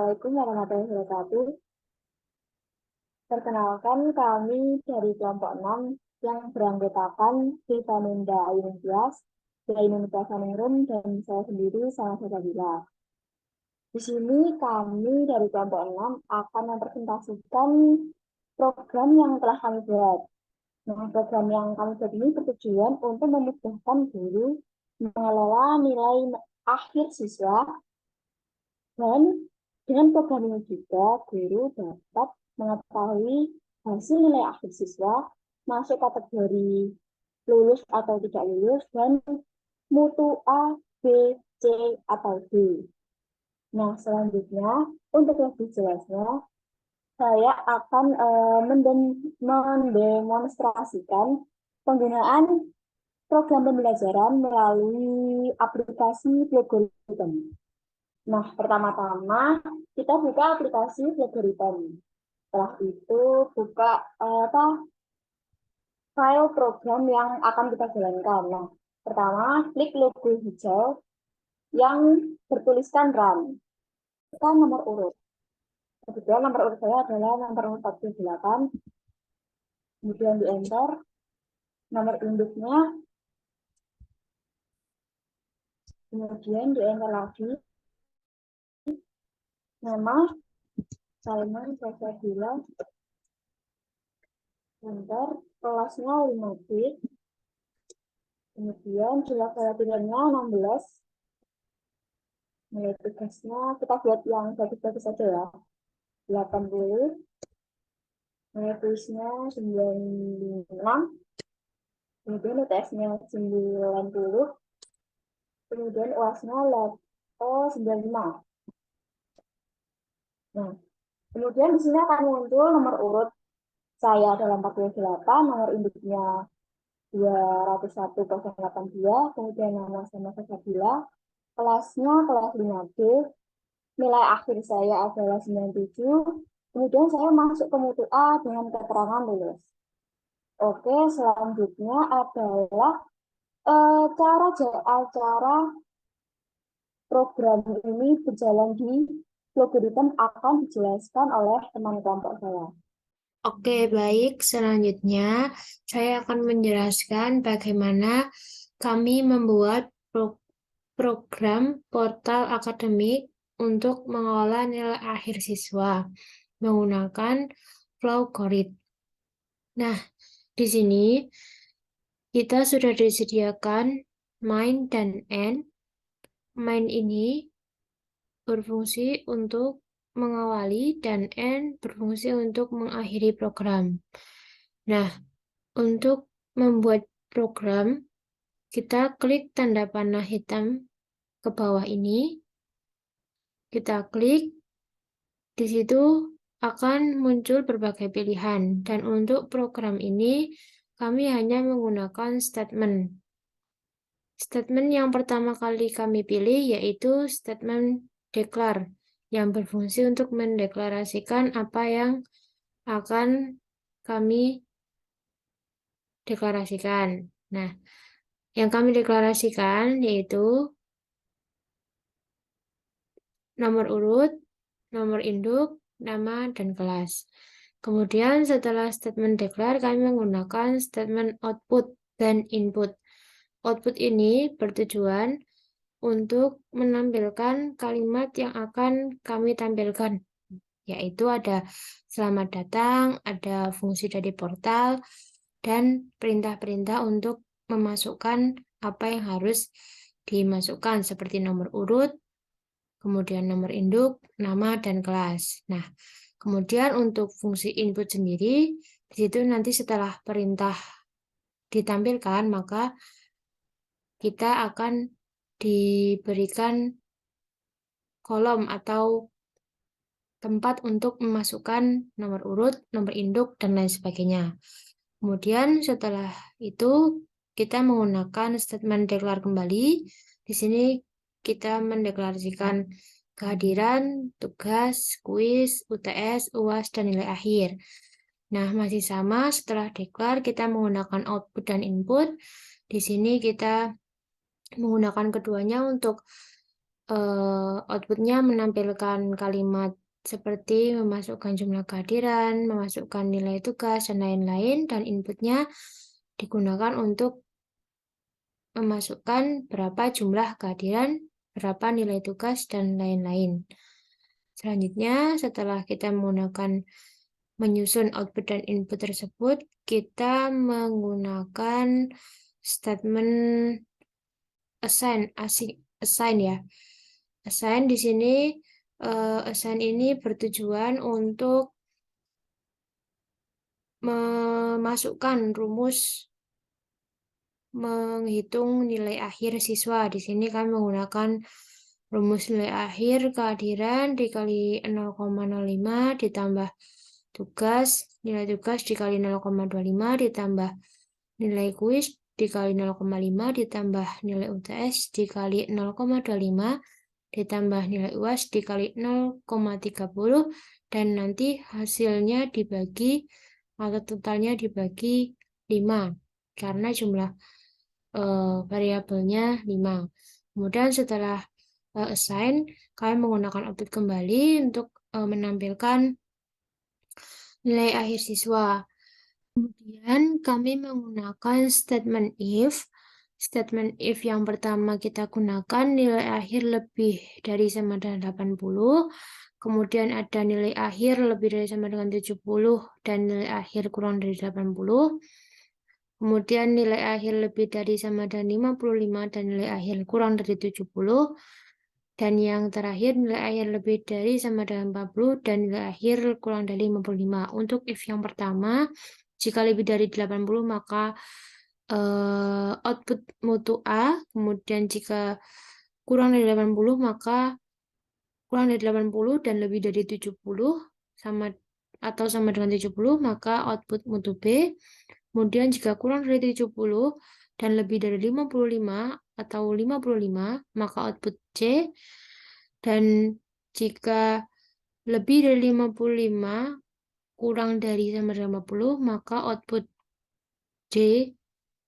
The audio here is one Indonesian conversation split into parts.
Assalamualaikum warahmatullahi wabarakatuh. Perkenalkan kami dari kelompok 6 yang beranggotakan Tifaninda Ainun Tias, Ainun Tiasaningrum, dan saya sendiri Sama Sabila. Di sini kami dari kelompok 6 akan mempresentasikan program yang telah kami buat. Nah, program yang kami buat ini bertujuan untuk memudahkan guru mengelola nilai akhir siswa. Dan dengan program ini juga, guru dapat mengetahui hasil nilai akhir siswa, masuk kategori lulus atau tidak lulus, dan mutu A, B, C, atau D. Nah, selanjutnya, untuk lebih jelasnya, saya akan mendemonstrasikan penggunaan program pembelajaran melalui aplikasi Flogoritem. Nah, pertama-tama kita buka aplikasi Flogoritem. Setelah itu buka file program yang akan kita jalankan. Nah, pertama klik logo hijau yang bertuliskan run. Tekan nomor urut. Kemudian nomor urut saya adalah nomor 48. Kemudian di enter. Nomor induknya. Kemudian di enter lagi. Nama Salman Sabila. Enter. Kelasnya 5B. Kemudian jumlah variabelnya 16. Nilai tugasnya kita buat yang bagus-bagus saja ya. 80. Nilai tulisnya 96. Kemudian UTS-nya 90. Kemudian UAS-nya 95. Nah, kemudian di sini akan muncul nomor urut saya adalah 48, nomor induknya 201.82, kemudian nama sama Sabila, kelasnya kelas 5B, nilai akhir saya adalah 97, kemudian saya masuk ke mutu A dengan keterangan lulus. Oke, selanjutnya adalah cara program ini berjalan di Flogoritem akan dijelaskan oleh teman kelompok saya. Oke, baik. Selanjutnya, saya akan menjelaskan bagaimana kami membuat program portal akademik untuk mengelola nilai akhir siswa menggunakan Flowgrid. Nah, di sini kita sudah disediakan main dan end. Main ini berfungsi untuk mengawali dan end berfungsi untuk mengakhiri program. Nah, untuk membuat program, kita klik tanda panah hitam ke bawah ini. Kita klik, di situ akan muncul berbagai pilihan. Dan untuk program ini, kami hanya menggunakan statement. Statement yang pertama kali kami pilih yaitu statement declare, yang berfungsi untuk mendeklarasikan apa yang akan kami deklarasikan. Nah, yang kami deklarasikan yaitu nomor urut, nomor induk, nama, dan kelas. Kemudian setelah statement declare, kami menggunakan statement output dan input. Output ini bertujuan untuk menampilkan kalimat yang akan kami tampilkan, yaitu ada selamat datang, ada fungsi dari portal, dan perintah-perintah untuk memasukkan apa yang harus dimasukkan seperti nomor urut, kemudian nomor induk, nama, dan kelas. Nah, kemudian untuk fungsi input sendiri, di situ nanti setelah perintah ditampilkan, maka kita akan diberikan kolom atau tempat untuk memasukkan nomor urut, nomor induk, dan lain sebagainya. Kemudian setelah itu kita menggunakan statement declare kembali. Di sini kita mendeklarasikan kehadiran, tugas, kuis, UTS, UAS, dan nilai akhir. Nah, masih sama setelah declare kita menggunakan output dan input. Di sini kita menggunakan keduanya untuk outputnya menampilkan kalimat seperti memasukkan jumlah kehadiran, memasukkan nilai tugas, dan lain-lain, dan inputnya digunakan untuk memasukkan berapa jumlah kehadiran, berapa nilai tugas, dan lain-lain. Selanjutnya, setelah kita menggunakan menyusun output dan input tersebut, kita menggunakan statement assign ya. Assign di sini assign ini bertujuan untuk memasukkan rumus menghitung nilai akhir siswa. Di sini kami menggunakan rumus nilai akhir kehadiran dikali 0,05 ditambah nilai tugas dikali 0,25 ditambah nilai kuis dikali 0,5 ditambah nilai UTS dikali 0,25 ditambah nilai UAS dikali 0,30 dan nanti hasilnya dibagi atau totalnya dibagi 5 karena jumlah variabelnya 5. Kemudian setelah assign, kami menggunakan output kembali untuk menampilkan nilai akhir siswa. Kemudian kami menggunakan statement if. Statement if yang pertama kita gunakan nilai akhir lebih dari sama dengan 80. Kemudian ada nilai akhir lebih dari sama dengan 70 dan nilai akhir kurang dari 80. Kemudian nilai akhir lebih dari sama dengan 55 dan nilai akhir kurang dari 70. Dan yang terakhir nilai akhir lebih dari sama dengan 40 dan nilai akhir kurang dari 55. Untuk if yang pertama, jika lebih dari 80 maka output mutu A. Kemudian jika kurang dari 80 maka kurang dari 80 dan lebih dari 70 sama atau sama dengan 70 maka output mutu B. Kemudian jika kurang dari 70 dan lebih dari 55 atau 55 maka output C. Dan jika lebih dari 55 kurang dari sama dengan 50 maka output D.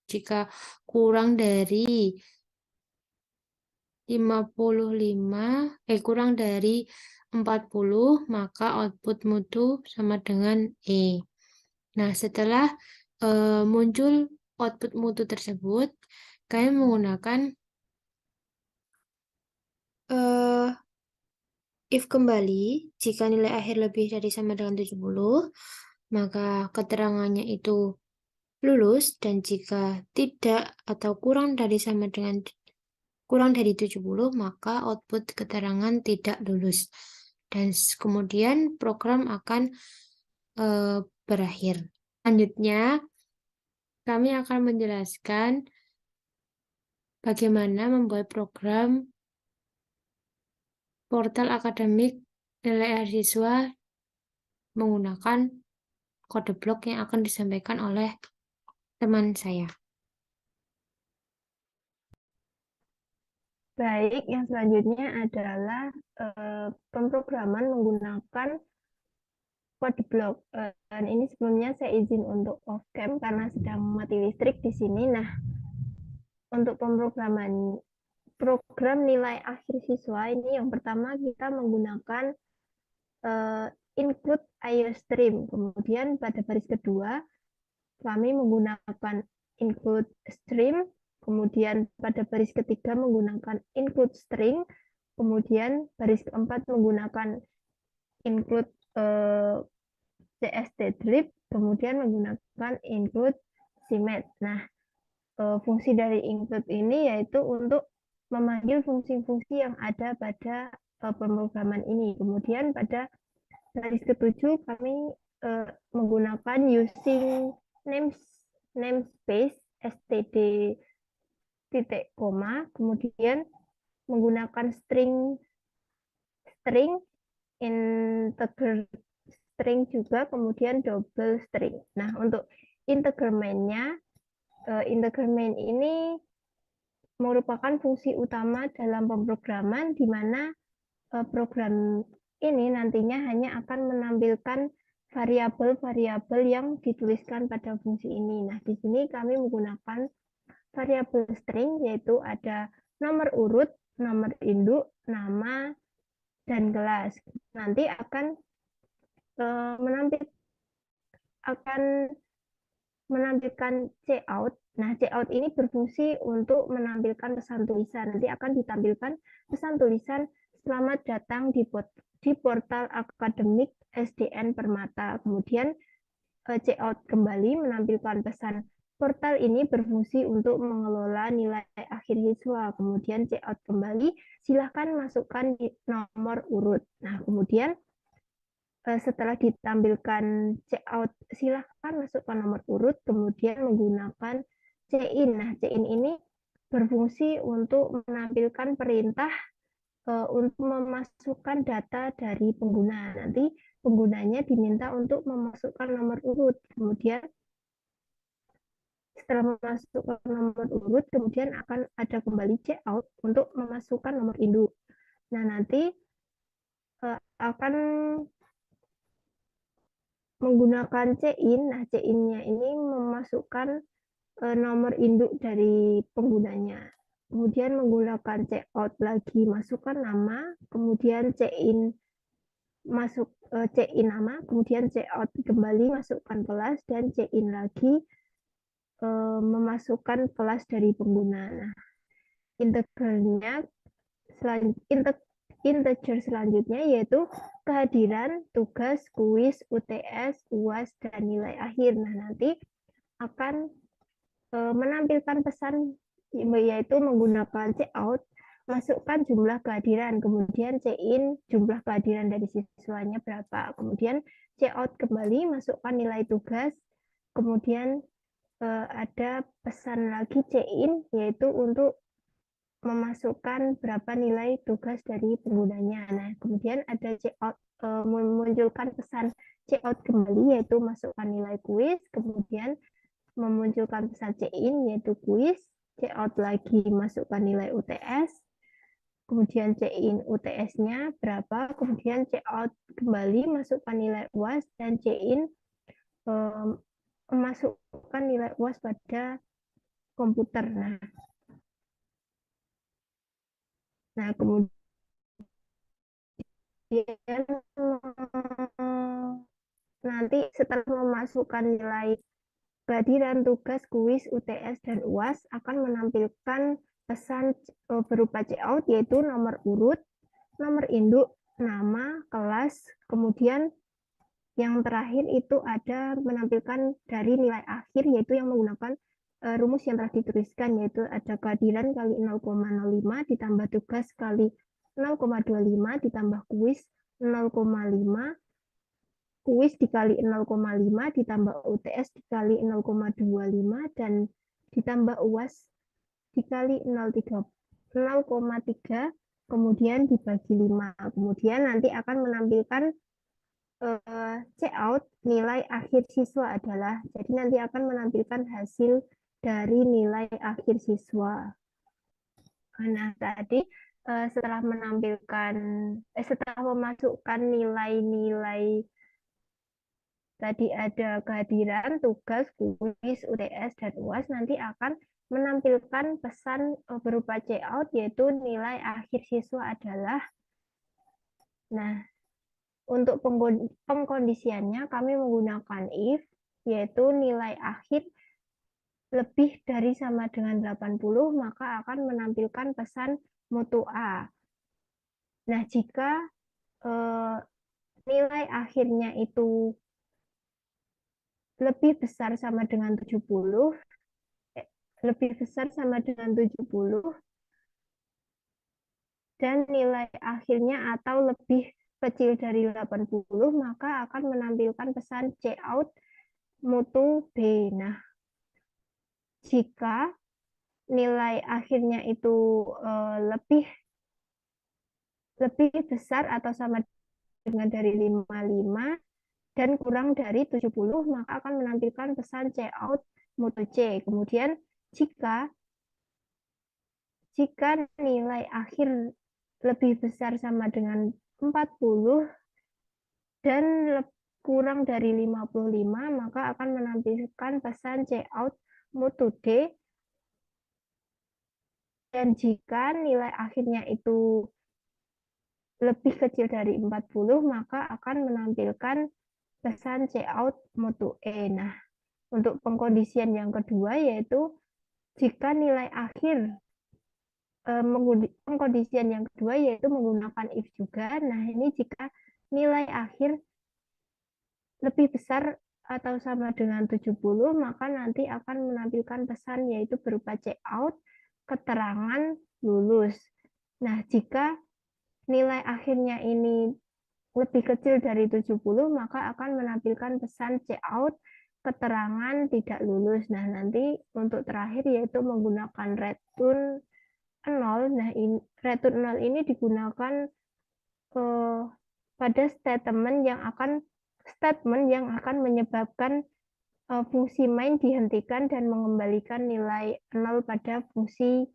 Jika kurang dari kurang dari 40 maka output mutu sama dengan E. Nah, setelah muncul output mutu tersebut, kami menggunakan if kembali, jika nilai akhir lebih dari sama dengan 70, maka keterangannya itu lulus, dan jika tidak atau kurang dari 70, maka output keterangan tidak lulus. Dan kemudian program akan berakhir. Selanjutnya, kami akan menjelaskan bagaimana membuat program portal akademik nilai akhir siswa menggunakan kode blok yang akan disampaikan oleh teman saya. Baik, yang selanjutnya adalah pemrograman menggunakan kode blok. Dan ini sebelumnya saya izin untuk off cam karena sedang mati listrik di sini. Nah, untuk pemrograman program nilai akhir siswa ini yang pertama kita menggunakan include IOStream. Kemudian pada baris kedua kami menggunakan include stream. Kemudian pada baris ketiga menggunakan include string. Kemudian baris keempat menggunakan include cstdlib. Kemudian menggunakan include cmet. Nah, fungsi dari include ini yaitu untuk memanggil fungsi-fungsi yang ada pada pemrograman ini. Kemudian pada baris ketujuh kami menggunakan using namespace std titik koma, kemudian menggunakan string integer string juga, kemudian double string. Nah, untuk integer main-nya, integer main ini merupakan fungsi utama dalam pemrograman di mana program ini nantinya hanya akan menampilkan variabel-variabel yang dituliskan pada fungsi ini. Nah, di sini kami menggunakan variabel string, yaitu ada nomor urut, nomor induk, nama, dan kelas. Nanti akan menampilkan cout. Nah, cout ini berfungsi untuk menampilkan pesan tulisan. Nanti akan ditampilkan pesan tulisan selamat datang di portal akademik SDN Permata. Kemudian cout kembali menampilkan pesan portal ini berfungsi untuk mengelola nilai akhir siswa. Kemudian cout kembali, silahkan masukkan nomor urut. Nah, kemudian setelah ditampilkan checkout, silahkan masukkan nomor urut, kemudian menggunakan check-in. Nah, check-in ini berfungsi untuk menampilkan perintah untuk memasukkan data dari pengguna. Nanti penggunanya diminta untuk memasukkan nomor urut. Kemudian setelah memasukkan nomor urut, kemudian akan ada kembali checkout untuk memasukkan nomor induk. Nah, nanti akan menggunakan check-in. Nah, check-in-nya ini memasukkan nomor induk dari penggunanya. Kemudian menggunakan check-out lagi, masukkan nama, kemudian check-in check-in nama, kemudian check-out kembali, masukkan kelas, dan check-in lagi memasukkan kelas dari pengguna. Nah, integernya integer selanjutnya yaitu kehadiran, tugas, kuis, UTS, UAS, dan nilai akhir. Nah, nanti akan menampilkan pesan yaitu menggunakan checkout, masukkan jumlah kehadiran, kemudian check-in jumlah kehadiran dari siswanya berapa, kemudian checkout kembali, masukkan nilai tugas, kemudian ada pesan lagi check-in yaitu untuk memasukkan berapa nilai tugas dari penggunanya. Nah, kemudian ada checkout, memunculkan pesan checkout kembali yaitu masukkan nilai kuis, kemudian memunculkan pesan check-in yaitu kuis, checkout lagi masukkan nilai UTS, kemudian check-in UTS-nya berapa, kemudian checkout kembali masukkan nilai UAS, dan check-in memasukkan nilai UAS pada komputer. Nah, kemudian nanti setelah memasukkan nilai kehadiran, tugas, kuis, UTS, dan UAS akan menampilkan pesan berupa checkout yaitu nomor urut, nomor induk, nama, kelas, kemudian yang terakhir itu ada menampilkan dari nilai akhir yaitu yang menggunakan rumus yang telah dituliskan yaitu ada kehadiran kali 0,05 ditambah tugas kali 0,25 ditambah kuis 0,5, kuis dikali 0,5 ditambah UTS dikali 0,25 dan ditambah UAS dikali 0,3 kemudian dibagi 5. Kemudian nanti akan menampilkan checkout nilai akhir siswa adalah, jadi nanti akan menampilkan hasil dari nilai akhir siswa. Nah, tadi setelah memasukkan nilai-nilai tadi ada kehadiran, tugas, kuis, UTS, dan UAS, nanti akan menampilkan pesan berupa checkout yaitu nilai akhir siswa adalah. Nah, untuk pengkondisiannya kami menggunakan if, yaitu nilai akhir lebih dari sama dengan 80, maka akan menampilkan pesan mutu A. Nah, jika nilai akhirnya itu lebih besar sama dengan 70, dan nilai akhirnya atau lebih kecil dari 80, maka akan menampilkan pesan checkout mutu B. Nah, jika nilai akhirnya itu lebih besar atau sama dengan dari 55 dan kurang dari 70, maka akan menampilkan pesan checkout mutu C. Kemudian jika nilai akhir lebih besar sama dengan 40 dan kurang dari 55, maka akan menampilkan pesan checkout mutu D. Dan jika nilai akhirnya itu lebih kecil dari 40, maka akan menampilkan pesan cout mutu E. Nah, untuk pengkondisian yang kedua yaitu jika nilai akhir pengkondisian yang kedua yaitu menggunakan if juga. Nah, ini jika nilai akhir lebih besar atau sama dengan 70, maka nanti akan menampilkan pesan yaitu berupa cout, keterangan lulus. Nah, jika nilai akhirnya ini lebih kecil dari 70, maka akan menampilkan pesan cout, keterangan tidak lulus. Nah, nanti untuk terakhir yaitu menggunakan return 0. Nah, return 0 ini digunakan pada statement yang akan menyebabkan fungsi main dihentikan dan mengembalikan nilai 0 pada fungsi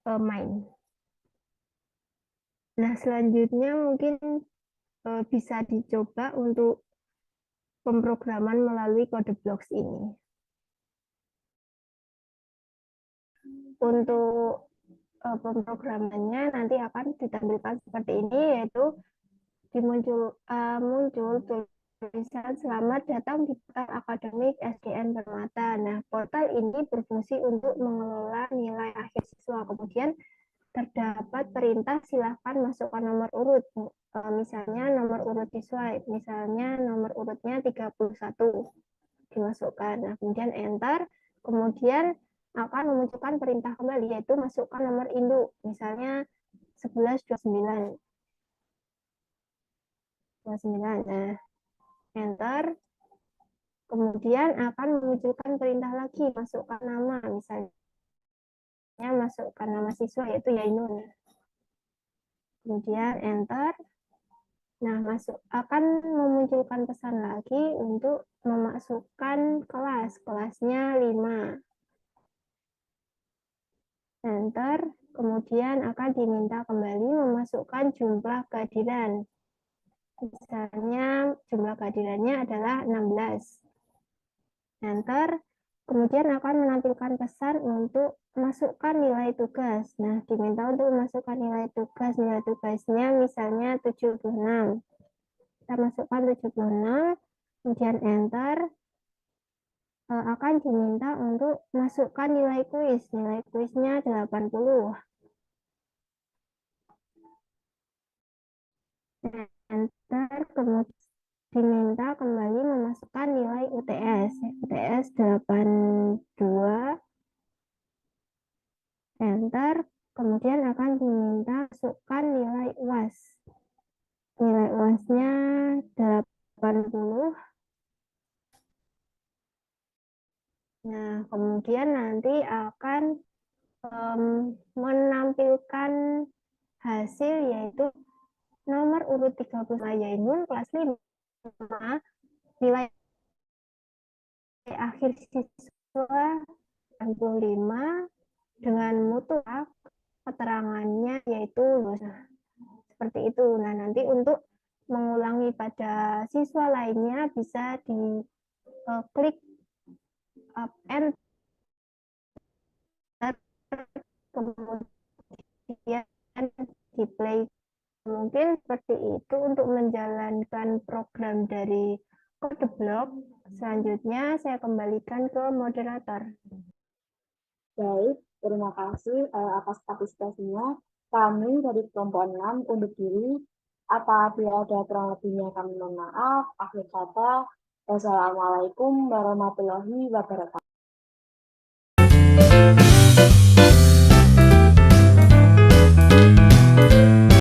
main. Nah, selanjutnya mungkin bisa dicoba untuk pemrograman melalui kode blocks ini. Untuk pemrogramannya nanti akan ditampilkan seperti ini, yaitu muncul tulisan selamat datang di portal akademik SDN Permata. Nah, portal ini berfungsi untuk mengelola nilai akhir siswa. Kemudian terdapat perintah silahkan masukkan nomor urut. Misalnya nomor urut siswa, misalnya nomor urutnya 31 dimasukkan. Nah, kemudian enter, kemudian akan memunculkan perintah kembali yaitu masukkan nomor induk, misalnya 1129. Nah, enter, kemudian akan memunculkan perintah lagi masukkan nama, misalnya masukkan nama siswa yaitu Yainun. Kemudian enter. Nah, akan memunculkan pesan lagi untuk memasukkan kelas. Kelasnya 5. Enter. Kemudian akan diminta kembali memasukkan jumlah kehadiran. Misalnya jumlah kehadirannya adalah 16. Enter. Kemudian akan menampilkan pesan untuk masukkan nilai tugas. Nah, diminta untuk memasukkan nilai tugas. Nilai tugasnya misalnya 76. Kita masukkan 76, kemudian enter. Akan diminta untuk masukkan nilai kuis. Nilai kuisnya 80. Enter, kemudian diminta kembali memasukkan nilai UTS. UTS 82. Enter, kemudian akan diminta masukkan nilai UAS. Nilai UAS-nya 80. Nah, kemudian nanti akan menampilkan hasil yaitu nomor urut 35 Yainun kelas 5, nilai akhir siswa 65 dengan mutlak keterangannya yaitu lulus. Seperti itu. Nah, nanti untuk mengulangi pada siswa lainnya bisa diklik up and kemudian di play. Mungkin seperti itu untuk menjalankan program dari kode blok. Selanjutnya saya kembalikan ke moderator. Baik, terima kasih atas partisipasinya. Kami dari kelompok 6 undur diri. Apabila ada kurang lebihnya kami mohon maaf. Akhir kata, wassalamualaikum warahmatullahi wabarakatuh.